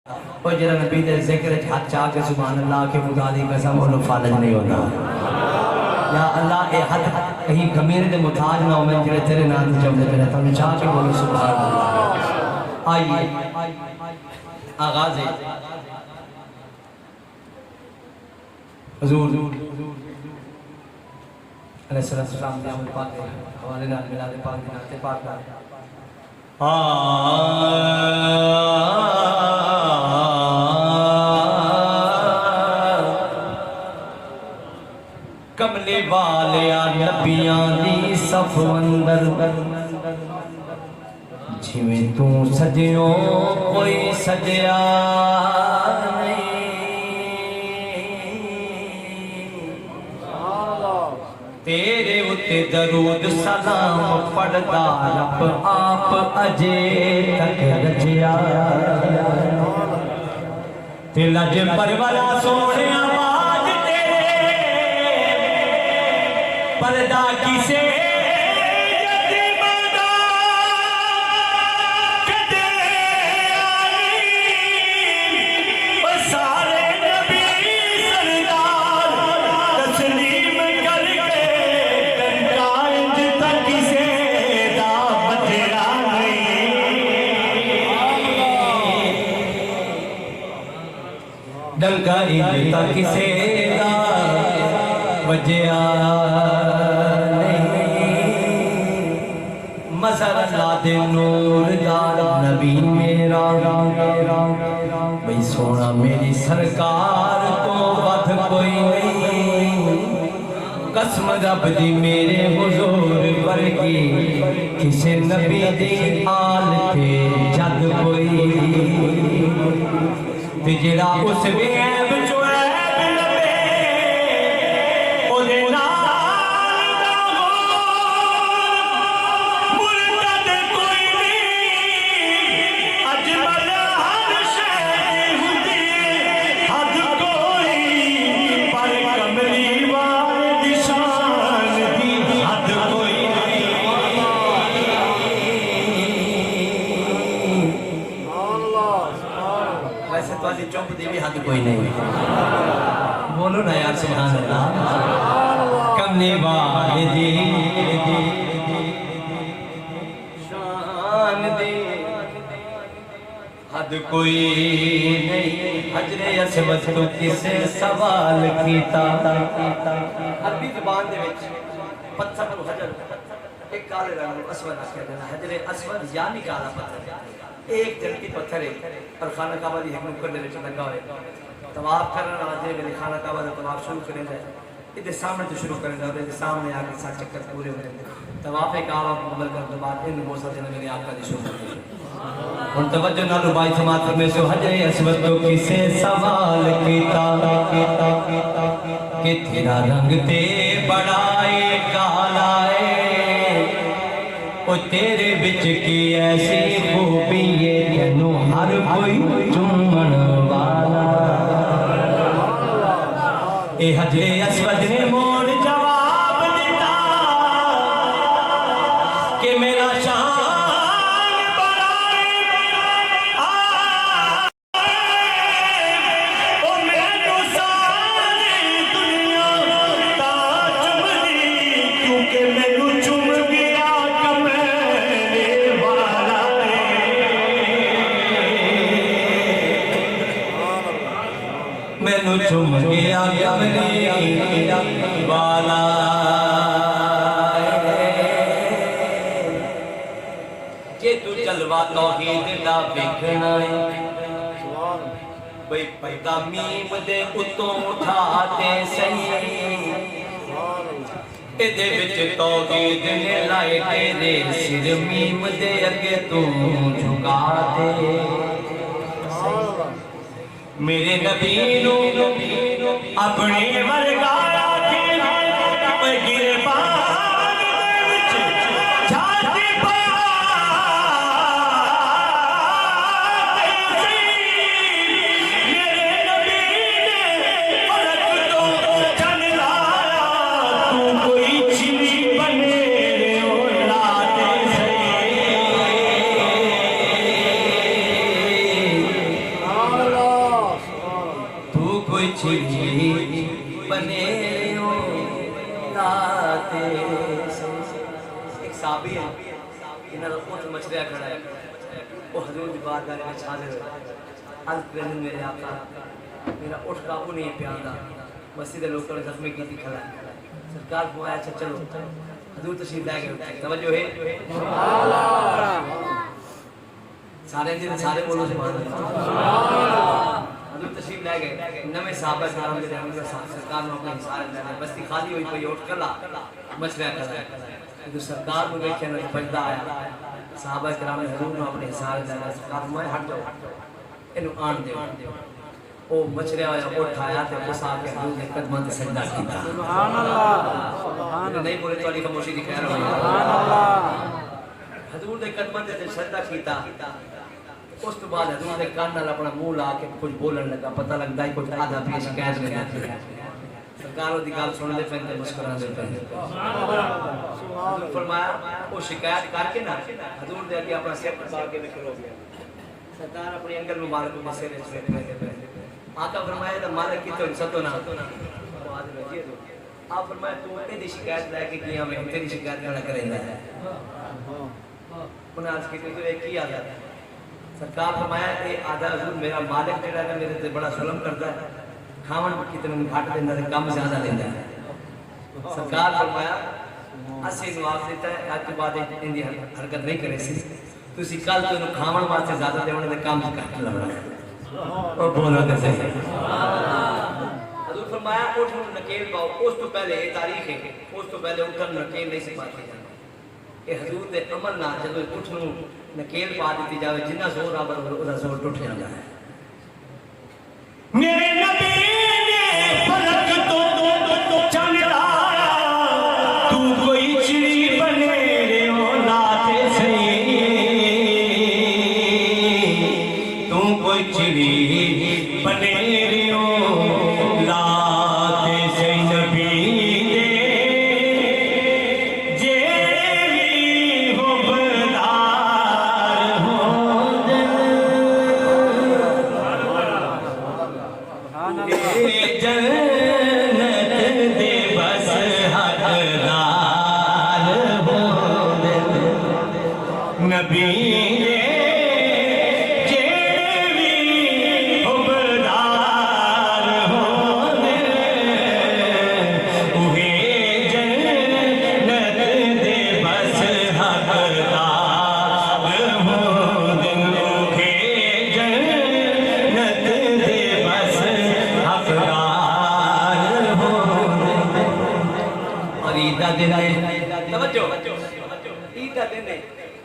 اور جرا نبی دے ذکر ہاتھ چاہ کے سبحان اللہ کے خدا دی قسم اور فالج نہیں ہوتا یا اللہ اے ہاتھ کہیں گمیر دے محتاج نہ ہو میں جرے تیرے نام سے جب دے رہتا ہوں چاہ کے بولو سبحان اللہ آئیے آغاز ہے حضور علیہ السلام دے عمل پاک دے حوالے نال ملاد پاک دے ناتے پاک دے کملے والیا نبیاں دی صف اندر جویں تو سجیوں کوئی سجیا نہیں تیرے اتے درود سلام پڑھدا رب آپ اجے تک رجیا تے لج پرولا سونے آواز تیرے پردہ کسے ڈنکا انجتا کسے دا وجیا نہیں مظہر اللہ دے نور دار نبی میرا بھئی سونا میری سرکار تو ود کوئی نہیں قسم رب دی میرے حضور ورگی کسے نبی دی آل تے جد کوئی تجرا اس بھی عیب جو عیب لبے اُدھے نال نہ ہو مرتد کوئی نہیں اجمل ہر شے ہوندی حد کوئی پر کملی والد شان دی حد کوئی ویسے تو آجی چوپ دی بھی حد کوئی نہیں بولو نا یار سبحان اللہ کمنے والدی شان دی حد کوئی نہیں حجر اسود تو کسے سوال کیتا عربی زبان دے وچ پتھر کو حجر ایک کالے رنگ اسود آکھیا جانا حجر اسود یعنی کالا پتھر ایک جنتی پتھر ہے اور خانہ کعبہ دی حکم کرنے لئے لگا ہوئے طواف کرنا آجے میرے خانہ کعبہ دا طواف شروع کرنے جائے ادھے سامنے تو شروع کرنے جائے ادھے سامنے آگے ساتھ چکر پورے ہوئے طواف کعبہ مکمل کرنے بعد ان بوسا دینا میرے آقا دی شروع کرنے اور توجہ نہ ربائی سماعت میں سو حجر اسود تو کسے سوال کیتا کہ تیرا رنگ تے بڑائے کالائے او تیرے بچ کی ایسی خوبی یہ تینوں ہر کوئی چومن والا اے حجر اسود نے موڑ جواب دیتا کہ میرا شان بڑھائے او میں تو ساری دنیا تا چم دی کیونکہ میں تو چم گیا میں چم گیا کملی والا کہ تو جلوہ توحید دا بکھنا ہے بھئی پیدا میم دے اتوں اٹھاتے سہی ادھے بچ توحید نے لائے تیرے سر میم دے اگے تو جھکا دے میرے نبی نو اپنے ورگایا کی گربان وچ جھاتی پاتے سی میرے نبی نے فرق تو جن لایا تو کوئی چیز بنے اولاتے سی کوئی چڑی بنے ہو لاتے ایک صحابی ہے انہاں دا اونٹ مچھریا کھڑا ہے وہ حضور دی بارگاہ وچ حاضر ہوئے عرض کرن میرے آقا میرا اونٹ قابو نہیں پیاندا مسجد دے لوکاں نے زخمی کیتی کھڑا ہے سرکار فرمایا اچھا چلو حضور تشریف لے گئے توجہ ہے سبحان اللہ سارے بولو سبحان اللہ حضور تشریف لے گئے نویں صحابہ کرام دے رحمت سرکار نے اپنے حصار لے گئے بستی خالی ہوئی پئی اٹھ کلا مچھریا کھڑا ہے تو سرکار کو دیکھے نہ بجدا آیا صحابہ کرام نے حضور نے اپنے حصار لے گئے سرکار فرمایا ہٹ جاؤ اینو آن دیو او مچھریا ہویا اٹھایا تے اس آ کے حضور نے قدماں تے سجدہ کیتا سبحان اللہ سبحان اللہ نہیں بولے تو علی خاموشی دی خیر ہوئی سبحان اللہ حضور دے قدماں تے سجدہ کیتا اس تو بعد حضور دے کان نال اپنا منہ لا کے کچھ بولن لگا پتہ لگدا ہے کچھ آدھا پیش شکایت لگا سرکار دی گل سن لے پھر تے مسکران دے پھر سبحان اللہ فرمایا وہ شکایت کر کے نا حضور دے اگے اپنا سر پا کے کھلو گیا سرکار اپنی انگل مبارک کو مسے وچ بیٹھے آقا فرمایا تے مالک کی تو ستو نہ آواز لگی تو آپ فرمایا تو اے دی شکایت لے کے کیا میں تیری شکایت نہ کرے گا انہاں عرض کی تو ایک ہی آدھا سرکار فرمایا اے آدھا حضور میرا مالک جڑا ہے میرے تے بڑا ظلم کرتا ہے کھاون کتنے گھٹ دیندا تے کم زیادہ دیندا ہے سرکار فرمایا اسی نواز دیتا ہے اج کے بعد ان دی حرکت نہیں کرے سی تسی کل تو کھاون واسطے زیادہ دیونے تے کم گھٹ لگنا او بولو تے صحیح حضور فرمایا اٹھ نکیل پاؤ اس تو پہلے یہ تاریخ ہے اس تو پہلے اٹھن نکیل نہیں سی پاتی جاتی کہ حضور دے عمل نہ جدو اٹھ نو نکیل پا دیتی جاوے جنہ زور آبر او دا زور ٹوٹ جاتا ہے میرے نبی نے فلک تو چاندہ تو کوئی چڑی بنے رے ہو لاتے سہی تو کوئی چڑی بنے رے ہو لاتے سہی نبی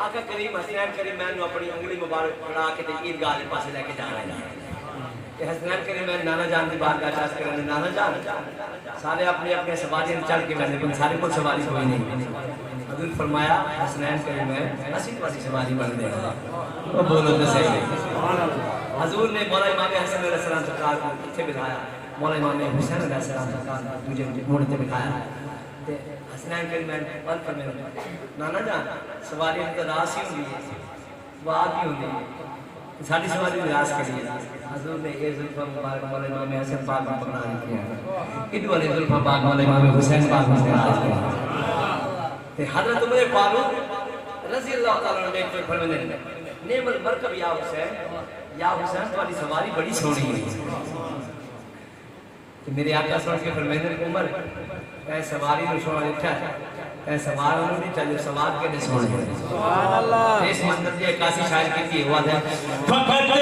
آقا کریم حسنین کریم میں نے اپنی انگلی مبارک پڑھا کے عیدگاہ کے پاس لے کے جا رہا ہے کہ حسنین کریم میں نانا جان دی بارگاہ چاس کرنے نانا جان سارے اپنے اپنے سواری چڑھ کے بیٹھے پر سارے کو سواری کوئی نہیں حضور فرمایا حسنین کریم میں اسی والی سواری بن دے وہ بولو تو صحیح حضور نے مولا امام حسن علیہ السلام سرکار کو پیچھے بٹھایا مولا امام حسین علیہ السلام سرکار کو تجھے موڑ تے بٹھایا حسنین کریم میں پل پر میں نانا جان سواری راس ہی ہوئی ہے واگ ہی ہوئی ساری سواری راس کے لیے حضور نے یہ ظلفہ مبارک مولا امام حسن پاک میں پکڑا کیا ادھ والے ظلفہ پاک مولا امام حسین پاک میں پکڑا حضرت عمر فاروق رضی اللہ تعالیٰ نے ایک فرمانے نعم المرکب یا حسین والی سواری بڑی سونی ہے کہ میرے آقا سن کے فرمانے عمر اے سواری نو سونا اٹھا اے سوار نو نہیں چاہیے سوار کے نے سونا سبحان اللہ اس منظر دی اکاسی شاعر کی تھی ہوا ہے فقط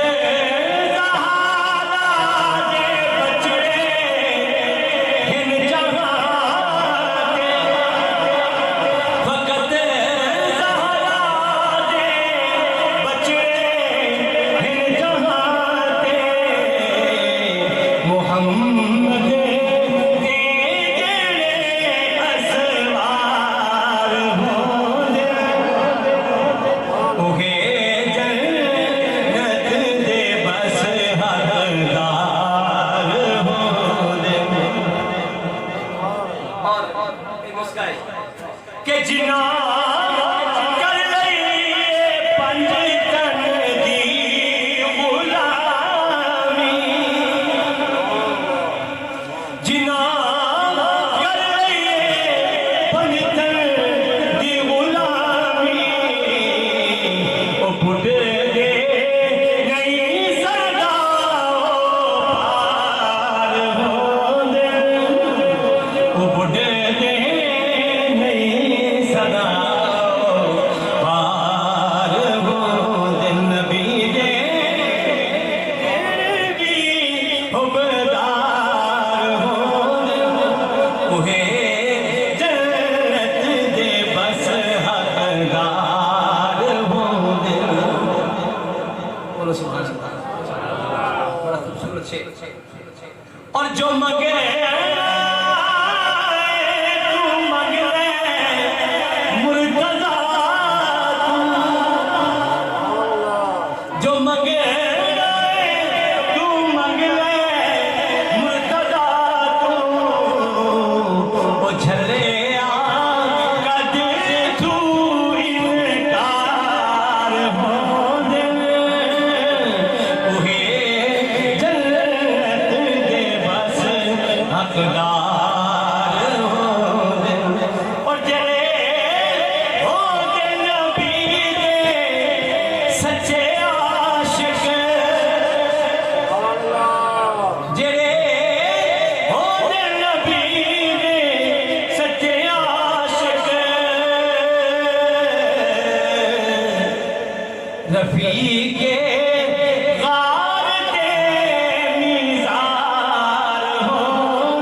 اور جو مگے رفیق غار دے میزار ہو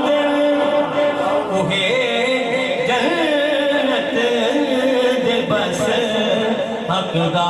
دل اوہے جنت دے بس حقدار